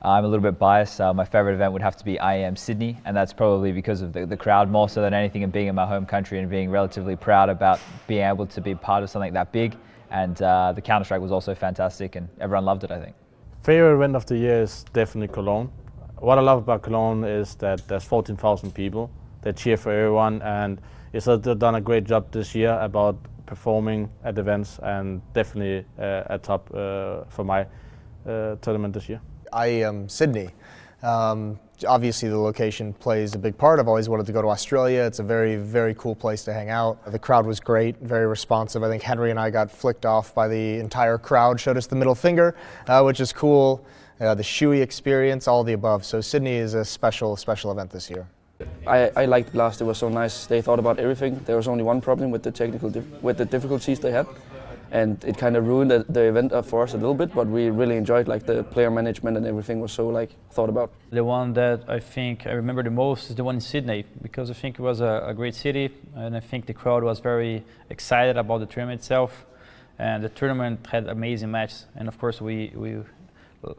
I'm a little bit biased. My favorite event would have to be IEM Sydney, and that's probably because of the crowd more so than anything, and being in my home country and being relatively proud about being able to be part of something that big. And the Counter-Strike was also fantastic, and everyone loved it, I think. Favorite event of the year is definitely Cologne. What I love about Cologne is that there's 14,000 people. They cheer for everyone, and it's done a great job this year about performing at events, and definitely a top for my tournament this year. IEM Sydney. Obviously the location plays a big part. I've always wanted to go to Australia. It's a very, very cool place to hang out. The crowd was great, very responsive. I think Henry and I got flicked off by the entire crowd, showed us the middle finger, which is cool. The Shui experience, all the above. So Sydney is a special event this year. I liked Blast. It was so nice. They thought about everything. There was only one problem with the difficulties they had, and it kind of ruined the event for us a little bit. But we really enjoyed the player management, and everything was so thought about. The one that I think I remember the most is the one in Sydney, because I think it was a great city, and I think the crowd was very excited about the tournament itself, and the tournament had amazing matches, and of course we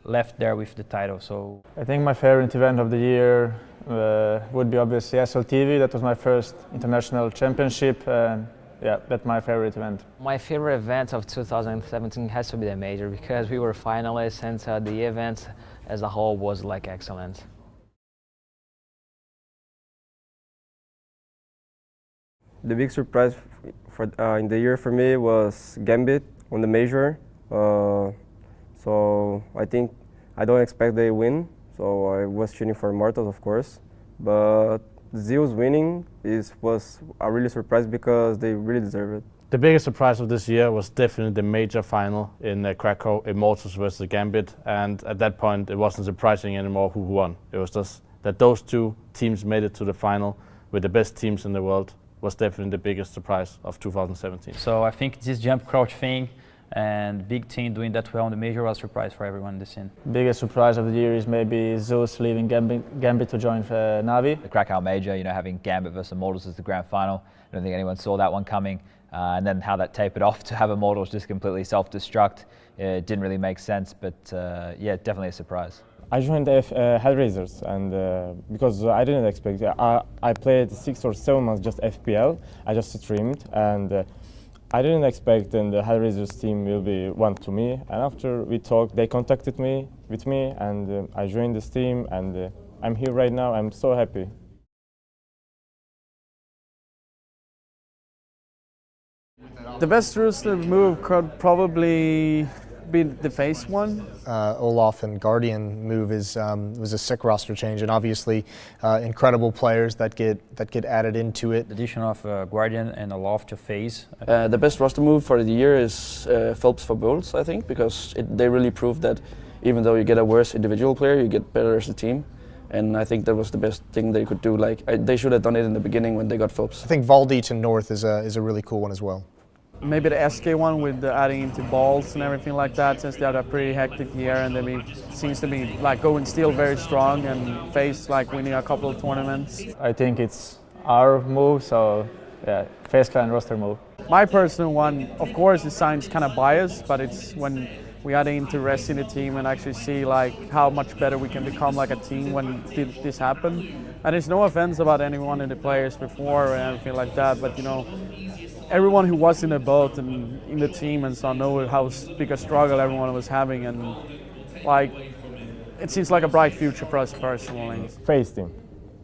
left there with the title. So I think my favorite event of the year would be obviously SLTV. That was my first international championship, and yeah, that's my favorite event. My favorite event of 2017 has to be the major, because we were finalists, and the event as a whole was excellent. The big surprise in the year for me was Gambit on the major. So I don't expect they win. So I was cheering for Immortals, of course, but Zeus winning was a really surprise, because they really deserve it. The biggest surprise of this year was definitely the major final in Krakow, Immortals versus Gambit, and at that point it wasn't surprising anymore who won. It was just that those two teams made it to the final with the best teams in the world was definitely the biggest surprise of 2017. So I think this jump crouch thing and big team doing that well on the major was a surprise for everyone in the scene. Biggest surprise of the year is maybe Zeus leaving Gambit to join Navi. The Krakow major, having Gambit versus Immortals as the grand final, I don't think anyone saw that one coming. And then how that tapered off to have Immortals just completely self-destruct, it didn't really make sense, but yeah, definitely a surprise. I joined Hellraisers, and because I didn't expect it. I played 6 or 7 months just FPL. I just streamed, and I didn't expect the Hellraisers team will be one to me. And after we talked, they contacted me, and I joined this team, and I'm here right now. I'm so happy. The best roster move could probably be the FaZe one. Olaf and Guardian move was a sick roster change, and obviously incredible players that get added into it. The addition of Guardian and Olaf to FaZe. The best roster move for the year is Phelps for Bolts, I think, because they really proved that even though you get a worse individual player, you get better as a team. And I think that was the best thing they could do. They should have done it in the beginning when they got Phelps. I think Valdi to North is a really cool one as well. Maybe the SK one with the adding into balls and everything like that, since they had a pretty hectic year, and they seems to be going still very strong, and FaZe winning a couple of tournaments. I think it's our move, so yeah, FaZe Clan roster move. My personal one, of course, it sounds kind of biased, but it's when we add into rest in the team and actually see how much better we can become a team when this happened. And it's no offense about anyone in the players before or anything like that, but everyone who was in the boat and in the team and so know how big a struggle everyone was having, and it seems like a bright future for us personally. FaZe team,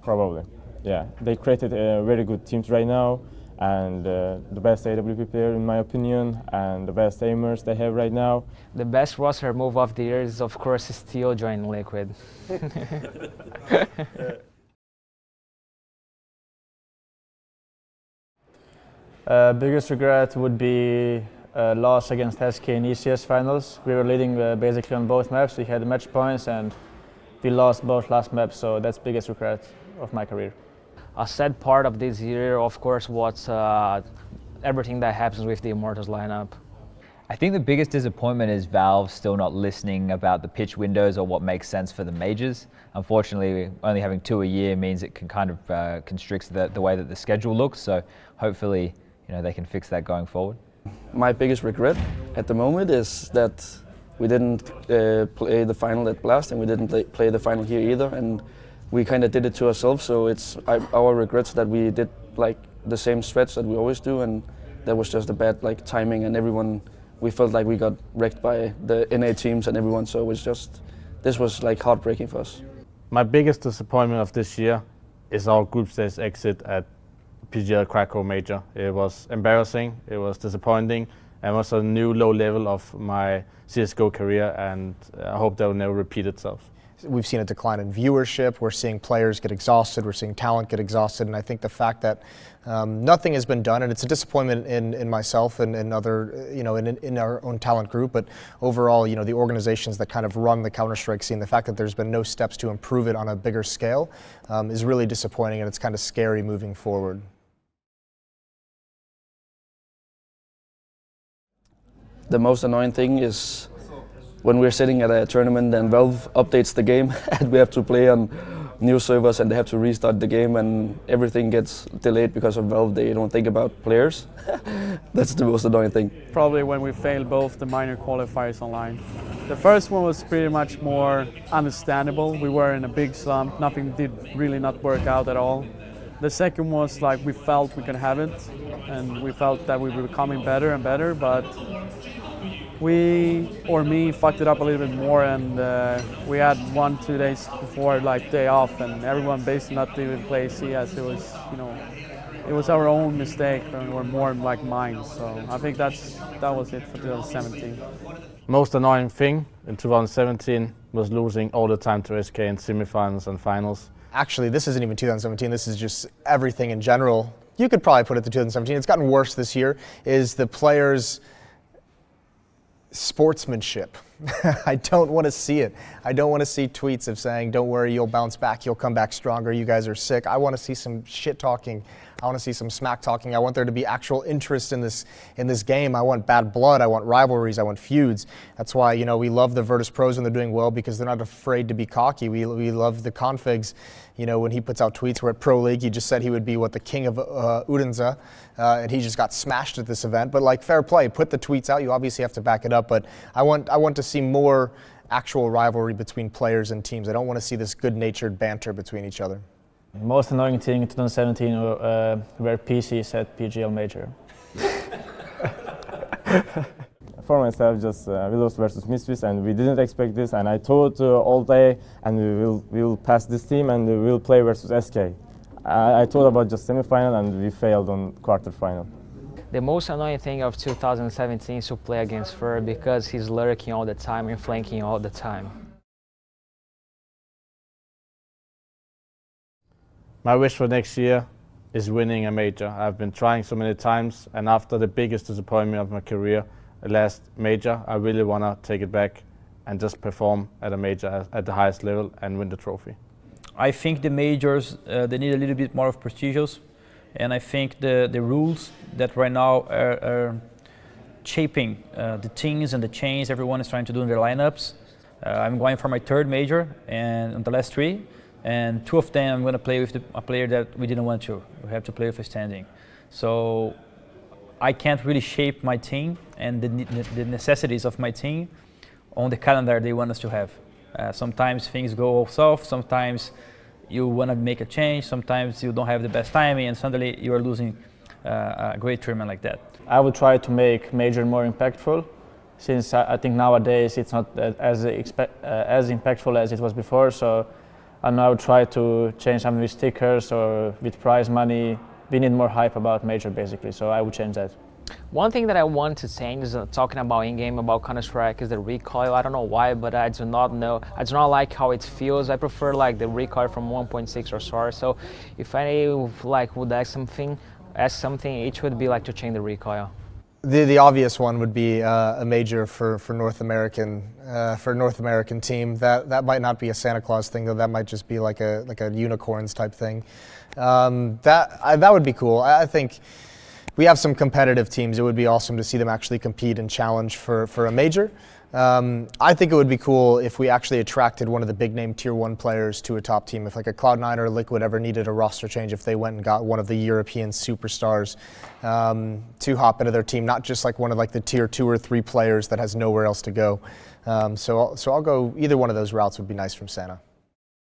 probably. Yeah, they created very good teams right now, and the best AWP player in my opinion, and the best aimers they have right now. The best roster move of the year is of course Steel joining Liquid. Biggest regret would be loss against SK in ECS finals. We were leading basically on both maps. We had match points and we lost both last maps, so that's biggest regret of my career. A sad part of this year, of course, was everything that happens with the Immortals lineup. I think the biggest disappointment is Valve still not listening about the pitch windows or what makes sense for the majors. Unfortunately, only having 2 a year means it can kind of constricts the way that the schedule looks, so hopefully they can fix that going forward. My biggest regret at the moment is that we didn't play the final at Blast, and we didn't play the final here either, and we kind of did it to ourselves. So it's our regrets that we did like the same stretch that we always do, and that was just a bad like timing, and everyone, we felt like we got wrecked by the NA teams and everyone. So it was just, this was like heartbreaking for us. My biggest disappointment of this year is our group stage exit at PGL Krakow Major. It was embarrassing, it was disappointing, and was a new low level of my CSGO career, and I hope that will never repeat itself. We've seen a decline in viewership, we're seeing players get exhausted, we're seeing talent get exhausted, and I think the fact that nothing has been done, and it's a disappointment in myself and other, in our own talent group, but overall, the organizations that kind of run the Counter-Strike scene, the fact that there's been no steps to improve it on a bigger scale is really disappointing, and it's kind of scary moving forward. The most annoying thing is when we're sitting at a tournament and Valve updates the game and we have to play on new servers and they have to restart the game and everything gets delayed because of Valve. They don't think about players. That's the most annoying thing. Probably when we failed both the minor qualifiers online. The first one was pretty much more understandable. We were in a big slump. Nothing did really not work out at all. The second was like we felt we could have it, and we felt that we were becoming better and better, but me fucked it up a little bit more, and we had 1-2 days before like day off, and everyone basically not even play CS. It was, it was our own mistake, and we were more like mine. So I think that was it for 2017. Most annoying thing in 2017 was losing all the time to SK in semifinals and finals. Actually, this isn't even 2017, this is just everything in general. You could probably put it to 2017. It's gotten worse this year, is the players' sportsmanship. I don't want to see it. I don't want to see tweets of saying, don't worry, you'll bounce back, you'll come back stronger, you guys are sick. I want to see some shit talking. I want to see some smack talking. I want there to be actual interest in this game. I want bad blood. I want rivalries. I want feuds. That's why, we love the Virtus Pros when they're doing well, because they're not afraid to be cocky. We love the Configs, when he puts out tweets. We're at Pro League. He just said he would be the king of Odense, and he just got smashed at this event. But like, fair play. Put the tweets out. You obviously have to back it up. But I want to see more actual rivalry between players and teams. I don't want to see this good-natured banter between each other. Most annoying thing in 2017 were PCs at PGL Major. For myself, just we lost versus Misfits, and we didn't expect this. And I thought all day, and we will pass this team, and we will play versus SK. I thought about just semi-final, and we failed on quarter-final. The most annoying thing of 2017 is to play against Fer, because he's lurking all the time and flanking all the time. My wish for next year is winning a major. I've been trying so many times, and after the biggest disappointment of my career, the last major, I really want to take it back and just perform at a major at the highest level and win the trophy. I think the majors, they need a little bit more of prestigious, and I think the rules that right now are shaping the teams and the chains everyone is trying to do in their lineups. I'm going for my third major, and on the last 3. And 2 of them I'm going to play with a player that we didn't want to. We have to play with a standing. So I can't really shape my team and the necessities of my team on the calendar they want us to have. Sometimes things go south, sometimes you want to make a change, sometimes you don't have the best timing, and suddenly you are losing a great tournament like that. I would try to make major more impactful, since I think nowadays it's not as impactful as it was before. So and I would try to change something with stickers or with prize money. We need more hype about major, basically, so I would change that. One thing that I want to change is talking about in-game, about Counter-Strike, is the recoil. I don't know why, but I do not like how it feels. I prefer like the recoil from 1.6 or so. So if I would ask something, it would be like to change the recoil. The obvious one would be a major for North American team. That might not be a Santa Claus thing, though. That might just be like a unicorns type thing. That would be cool. I think we have some competitive teams. It would be awesome to see them actually compete and challenge for a major. I think it would be cool if we actually attracted one of the big name Tier 1 players to a top team. If like a Cloud9 or a Liquid ever needed a roster change, if they went and got one of the European superstars to hop into their team, not just like one of like the Tier 2 or 3 players that has nowhere else to go. So I'll go either one of those routes would be nice from Santa.